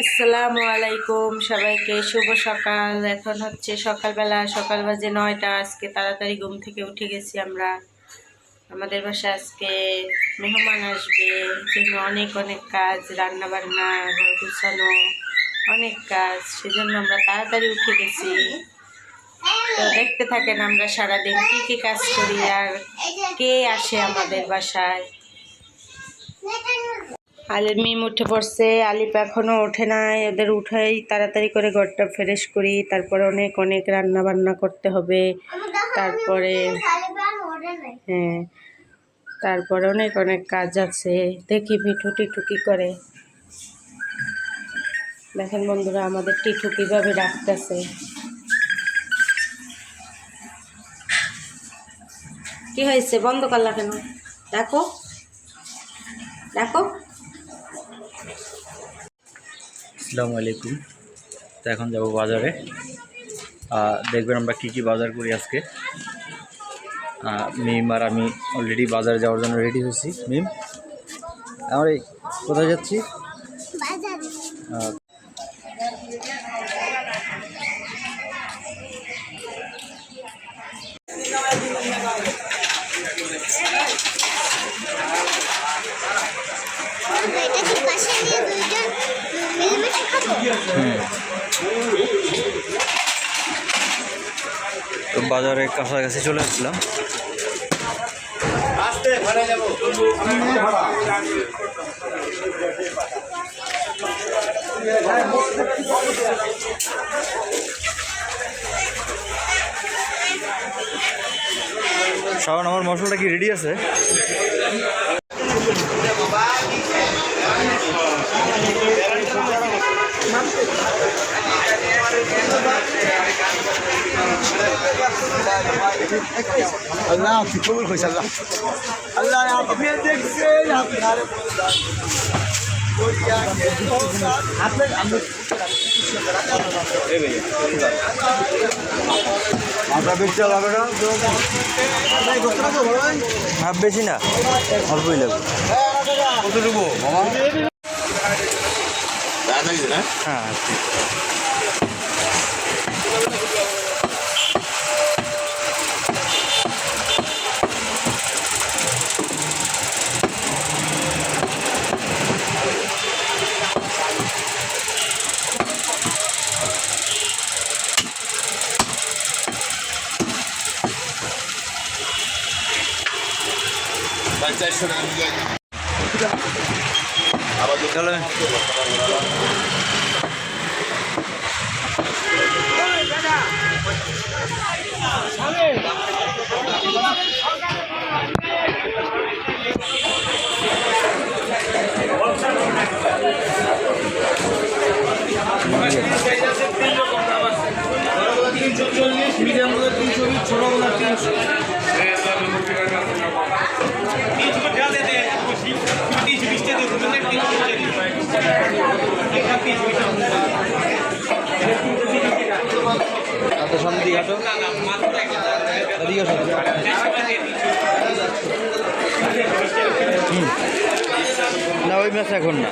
আসসালামু আলাইকুম সবাইকে শুভ সকাল। এখন হচ্ছে সকালবেলা, সকাল বাজে 9টা। আজকে তাড়াতাড়ি ঘুম থেকে উঠে গেছি আমরা। আমাদের বাসায় আজকে মেহমান আসবে, জন্য অনেক অনেক কাজ, রান্না বান্না, ঘর গুছানো, অনেক কাজ। সেজন্য আমরা তাড়াতাড়ি উঠে গেছি। তো দেখতে থাকেন আমরা সারাদিন কী কী কাজ করি আর কে আসে আমাদের বাসায়। আলির মিম উঠে পড়ছে, আলিপ এখনও ওঠে নাই। ওদের উঠাই তাড়াতাড়ি করে ঘরটা ফ্রেশ করি, তারপরে অনেক অনেক রান্না বান্না করতে হবে। তারপরে তারপরে অনেক অনেক কাজ আছে। দেখি মিঠু টিঠু কী করে। দেখেন বন্ধুরা, আমাদের টিঠু কীভাবে ডাকতেছে। কি হয়েছে, বন্ধ করলা কেন? ডাকো ডাকো। আসসালামু আলাইকুম। তো এখন যাব বাজারে। দেখবেন আমরা কী কী বাজার করি আজকে। মিম আর আমি অলরেডি বাজারে যাওয়ার জন্য রেডি হয়েছি। মিম, আমরা কোথায় যাচ্ছি? তো বাজারে কাছাকাছি চলে আসলাম। শাওন, আমার মশলাটা কি রেডি আছে? আল্লাহ কবুল কইছে। আল্লাহ আল্লাহ আপনি দেখছেন আপনারে বেশি না, অল্পই লাগবে। কতটুকু মামা? হ্যাঁ, চলো। মিডিয়ামগুলো 320, ছোটগুলো 300। সামনে দিকে হাঁটো, এদিকে আসো। না, ওই ম্যাচ এখন না।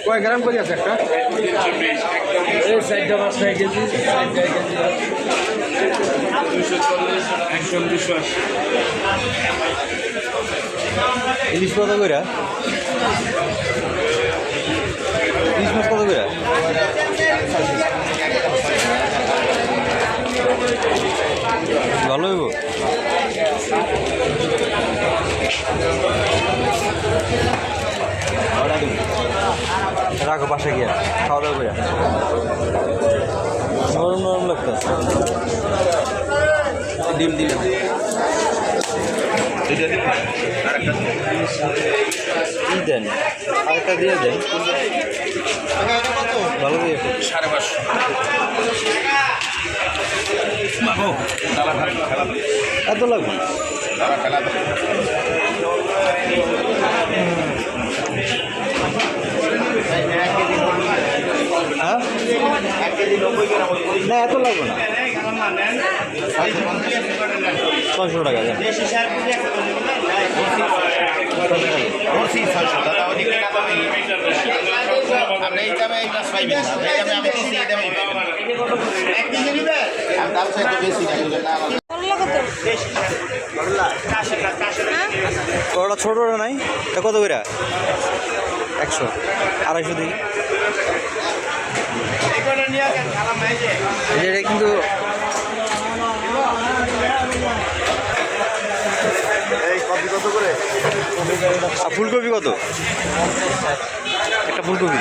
কয় গ্রাম করে আছে একটা? এই সাইডটা 5 কেজি, সাইডটা 1 কেজি, 240, 100, 280। ইলিশ কত করে? ইলিশ মাছ কত করে? ভালো হইব। রাখো পাশে গিয়ে, খাওয়া দাওয়া করে। নরম নরম লাগতেছে। ডিম দিলাম, দেন আরেকটা দিয়ে দেন। ভালো দিয়ে 550। এত লাগবে না। হ্যাঁ না এত লাগবে না, 600 টাকা দেন। করলা ছোটোটা নাই, এটা কত করে? 100, 250 দিই। এটা কিন্তু কত করে? আর ফুলকপি কত? একটা ফুলকপি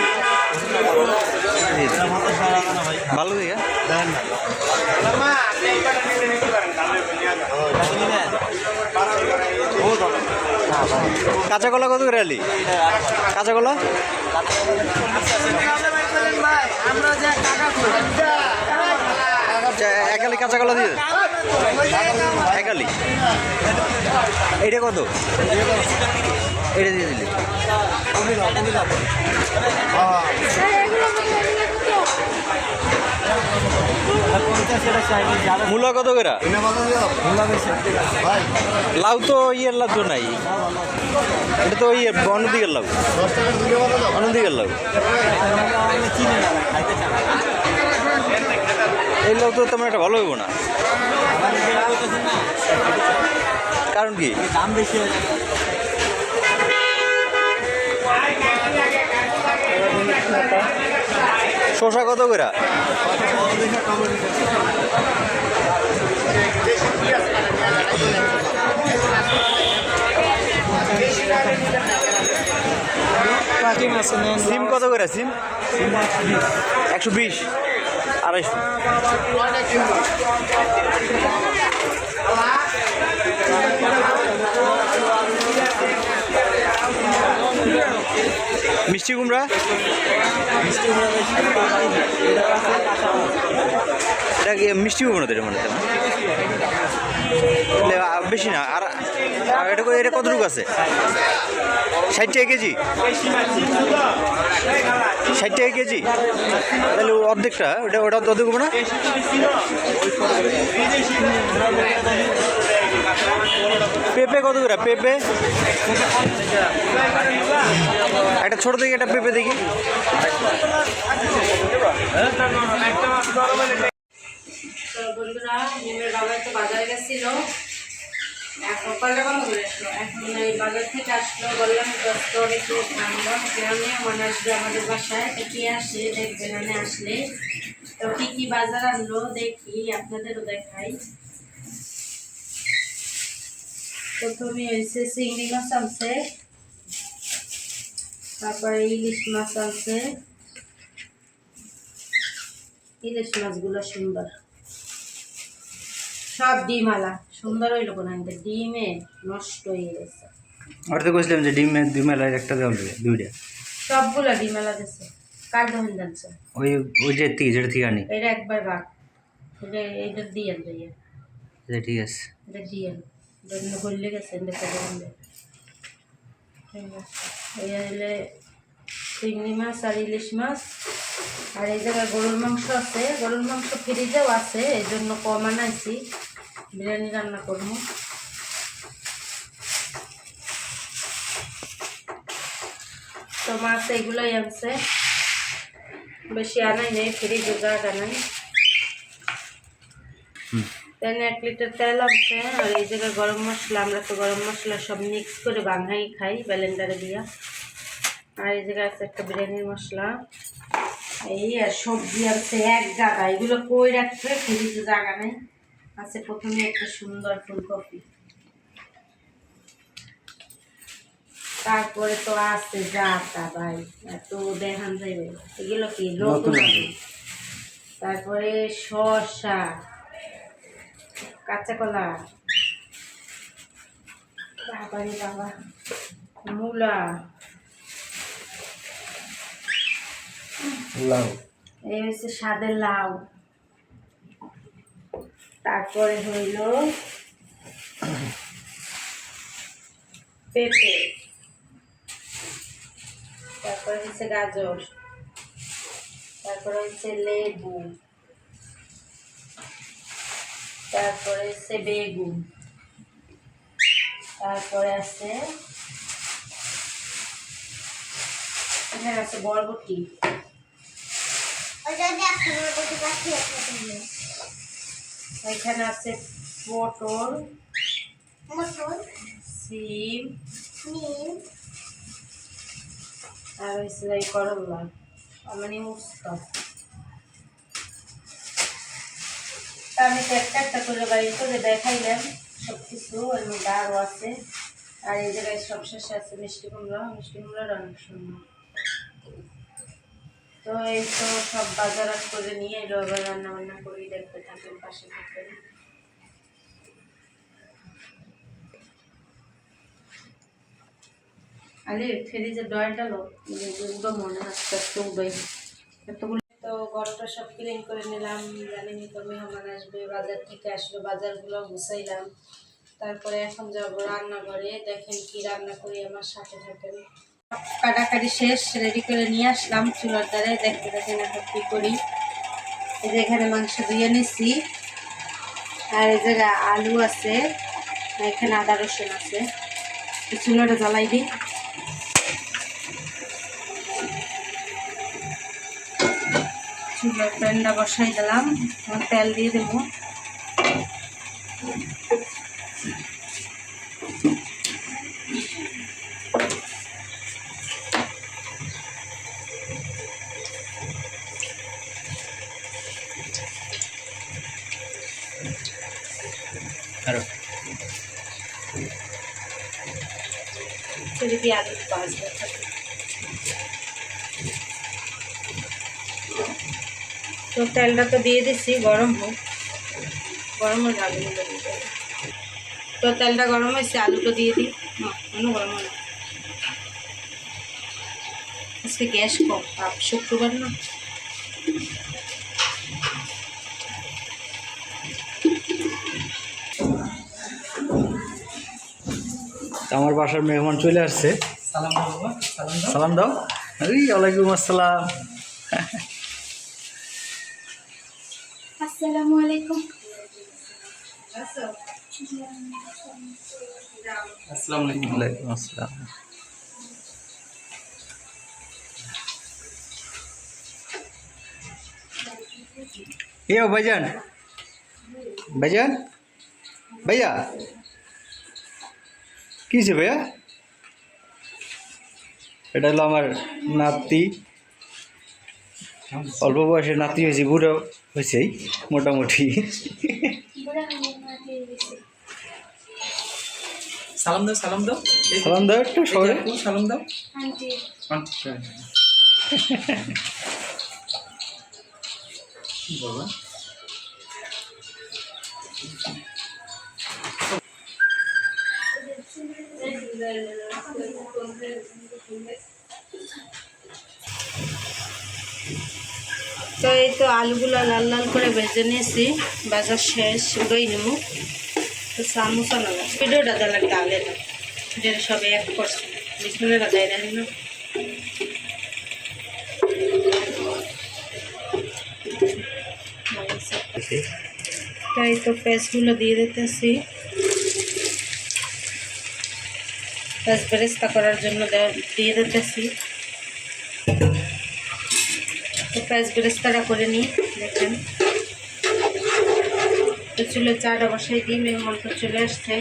ভালো দিকে কাঁচা কলা কত করে আলি? কাঁচা কলা একালি কাঁচা কলা দিয়ে একালি। এইটা কত? এটা দিয়ে দিলি। মূলা কত করে? লাউ তো ইয়ের লাউ তো নাই, এটা তো ইয়ে অন্যদিকের লাউ, অন্যদিকের লাউ। এই লাউ তো তেমন একটা ভালো হইব না, কারণ কি দাম বেশি হয়ে যায়। শসা কত করে? সিম কত করে? সিম 120, 250। মিষ্টি কুমড়া এটা কি মিষ্টি কুমড়া? এটা মানে বেশি না। আর এটা এটা কতটুকু আছে? 60 টাকা কেজি, 60 টাকা কেজি। তাহলে অর্ধেকটা ওটা ওটা অর্ধেক হবে না? পেঁপে কত করে? পেঁপে একটা ছোট দেখি, একটা পেঁপে দেখি। বন্ধুরা, নিমের বাবা তো বাজারে গেছিল, এখন এই বাজার থেকে আসলো। বললাম একটু আনবো, মনে আসবে আমাদের বাসায় কি আসে দেখবেন। আমি আসলে তো কি কি বাজার আনলো দেখি, আপনাদেরও দেখাই। প্রথমে হয়েছে চিংড়ি মাছ আনছে, তারপরে ইলিশ মাছ আনছে। ইলিশ মাছগুলো সুন্দর, সব ডিম আলা। সুন্দর হইল কোন ডিমে নষ্ট হয়ে গেছে। আর তো কইছিলাম যে ডিম মেলায় একটা দেওয়া হবে, দুইটা সবগুলা ডিম আলা দিছে। কার দহন জানছে? ওইটা থেকে যেটা থেকে আনি, এটা একবার ভাগ, এটা দিয়ে ঠিক আছে। এটা দিয়ে গলে গেছে। এই হলে চিংড়ি মাছ আর ইলিশ মাছ। আর এই জায়গায় গরুর মাংস আছে, গরুর মাংস ফ্রিজেও আছে, এই জন্য কম আনাইছি। বিরিয়ানি রান্না করবো। তো মাছ এগুলোই আনছে, বেশি আনাই নেই, ফ্রিজে জায়গা নাই। 1 লিটার তেল আনছে। আর এই জায়গায় গরম মশলা, আমরা তো গরম মশলা সব মিক্স করে বাঙাই খাই ব্লেন্ডারে দিয়া। আর এই জায়গায় আছে একটা বিরিয়ানির মশলা। এই আর সবজি আছে এক গাদা, এগুলো কই রাখবে, ফ্রিজে জায়গা নেই। আছে প্রথমে একটা সুন্দর ফুলকপি, তারপরে তো আছে জাতা ভাই, এত দেখান যাইবে। এগুলো কি নতুন। তারপরে শসা, কাঁচা কলা, তারপরে বাবা মূলা, এই হচ্ছে স্বাদের লাউ, তারপরে হইল পেঁপে, তারপরে হচ্ছে গাজর, তারপরে হচ্ছে লেবু, তারপরে হচ্ছে বেগুন, তারপরে আছে এখানে আছে বরবটি, এখানে আছে পটল, সিম, আর হচ্ছে এই করলা মানে উস্তা। আমি তো একটা একটা করে বাড়ি করে দেখাইলাম সব কিছু, ওর মধ্যে আরও আছে। আর এই জায়গায় সবশেষে আছে মিষ্টি কুমড়া, মিষ্টি কুমড়ার অনেক সুন্দর। তো এই তো সব বাজার করে নিয়ে এলো, আবার রান্না বান্না করেই দেখতে থাকেন, পাশে থাকবেন। আরে ফ্রিজের ডয়ারটা লো, একদম মনে হচ্ছে এতগুলো। তো ঘরটা সব ক্লিন করে নিলাম, জানিনি তো মেহমান আসবে, বাজার থেকে আসলো, বাজারগুলো গুছাইলাম। তারপরে এখন যাব রান্নাঘরে, দেখেন কি রান্না করি, আমার সাথে থাকেন। কাটাকাটি শেষ, রেডি করে নিয়ে আসলাম চুলার দ্বারে, দেখতে দেখেন এখন কী করি। এই যে এখানে মাংস ধুয়ে নিচ্ছি, আর এই জায়গায় আলু আছে, এখানে আদা রসুন আছে। চুলাটা জ্বালাই দিই। চুলার প্যানটা বসাই দিলাম, তেল দিয়ে দেবো। আরো যদি আলু ভাজতে থাকে, তো তেলটা তো দিয়ে দিচ্ছি, গরম হোক, গরম হলে আলুগুলো দিয়ে দেবো। তো তেলটা গরম হয়েছে, আলুটা দিয়ে দিই। গরম হলো, আজকে গ্যাস কম, শুক্রবার না। আমার বাসার মেহমান চলে আসছে, সালাম দাও। ওয়ালাইকুম আসসালাম। আসসালামু আলাইকুম। ওয়ালাইকুম আসসালাম। ভাইজান, ভাইজান, ভাইয়া কি হয়েছে ভাইয়া? এটা হলো আমার নাতি, অল্প বয়সে নাতি হয়েছে, বুড়ো হয়েছে মোটামুটি। সালাম দাও, সালাম দাও, সালাম দাও একটু সবাই, সালাম দাও। বাবা তো এই তো আলুগুলো লাল লাল করে ভেজে নিয়েছি, ভাজা শেষ, উড়াই নেব। তো চামচ না ভিডিওটা দেওয়া লাগে আলে না, যেটা সবে এক করছে বিছুনেরা দেয় না। তাই তো পেঁয়াজগুলো দিয়ে দিতেছি, পেঁয়াজ বেরেস্তা করার জন্য দিয়ে দিতেছি। তো পেঁয়াজ বেরেস্তাটা করে নিই, দেখেন। তো চুলে চাটা বসাই দিই, মেহমান তো চলে আসছে।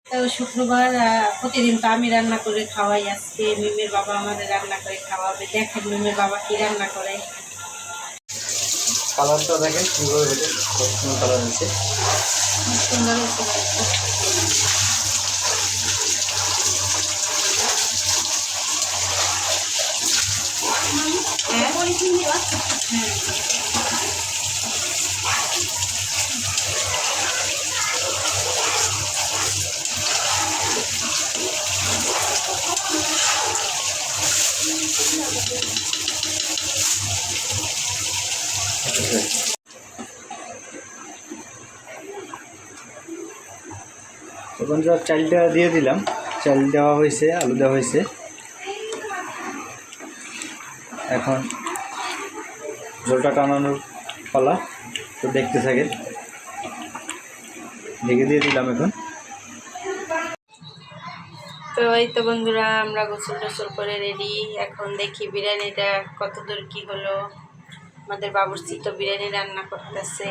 তো শুক্রবার প্রতিদিন তো আমি রান্না করে খাওয়াই, আজকে মিমের বাবা আমাদের রান্না করে খাওয়াবে। দেখেন মিমের বাবা কি রান্না করে। কালারটা দেখেন কীভাবে হয়েছে, খুব সুন্দর কালার হয়েছে, সুন্দর হয়েছে। বন্ধুরা চালটা দিয়ে দিলাম, চাল দেওয়া হয়েছে, আলু দেওয়া হয়েছে। এখন ঝোলটা টানানোর পালা, তো দেখতে থাকেন। ঢেকে দিয়ে দিলাম এখন। তো এই তো বন্ধুরা আমরা গোসল টোসল করে রেডি। এখন দেখি বিরিয়ানিটা কতদূর কি হলো। আমাদের বাবুর্চি তো বিরিয়ানি রান্না করতেছে,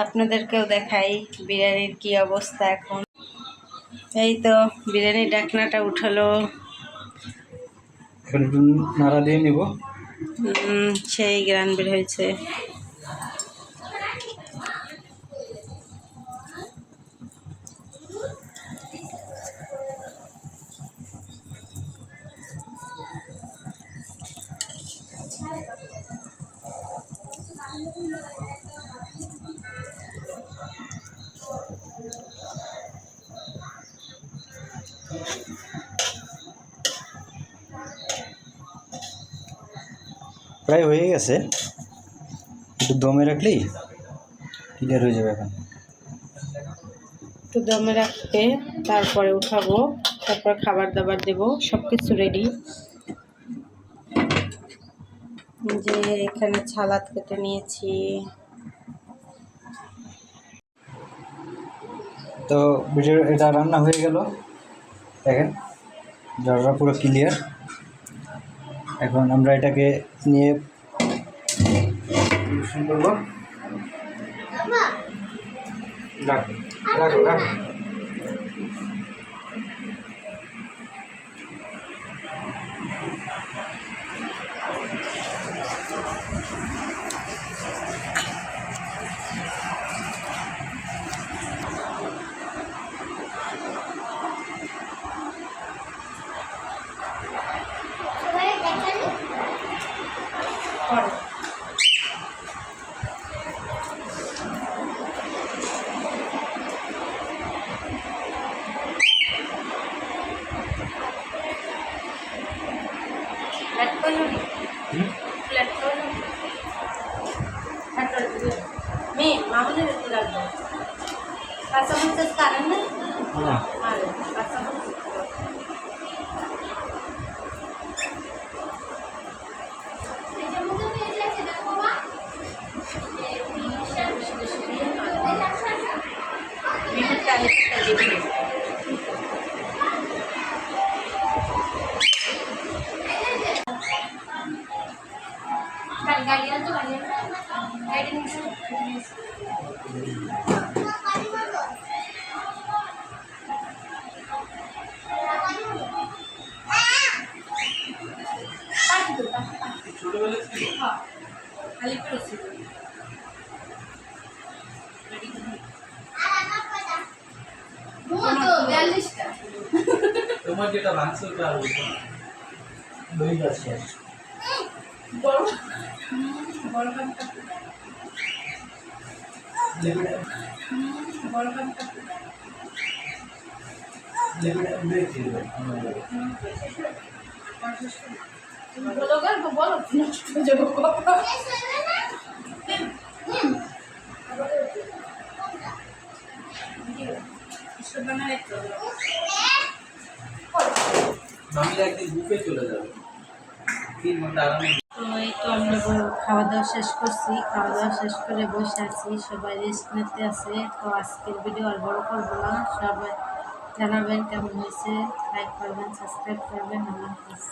আপনাদেরকেও দেখাই বিরিয়ানির কি অবস্থা। এখন এই তো বিরিয়ানির ঢাকনাটা উঠালো। এখন একটু নাড়া দিয়ে নিব। সেই গ্রান বের হয়েছে। প্রায় হয়ে গেছে, একটু দমে রাখলেই ক্লিয়ার হয়ে যাবে। এখন একটু দমে রাখতে, তারপরে উঠাবো, তারপর খাবার দাবার দেবো, সব কিছু রেডি। যে এখানে ছালাদ কেটে নিয়েছি। তো ভিডিও এটা রান্না হয়ে গেল, দেখেন জলটা পুরো ক্লিয়ার। এখন আমরা এটাকে নিয়ে করব। রাখ রাখ রাখ। তোমার যেটা ভাঙছে ওটা আর দই আছে বড় বড় কাপটা বড় কাপটা বলো গল্প বলো নষ্ট হয়ে যাবো। আমি একদিন বুফে চলে যাবো 3 ঘন্টা আরামে। তো এই তো আমরা খাওয়া দাওয়া শেষ করছি, খাওয়া দাওয়া শেষ করে বসে আছি, সবাই রেস্ট নিতে আছে। তো আজকের ভিডিও আর বড় করবো না, সবাই জানাবেন কেমন হয়েছে, লাইক করবেন, সাবস্ক্রাইব করবেন। আল্লাহ হাফেজ।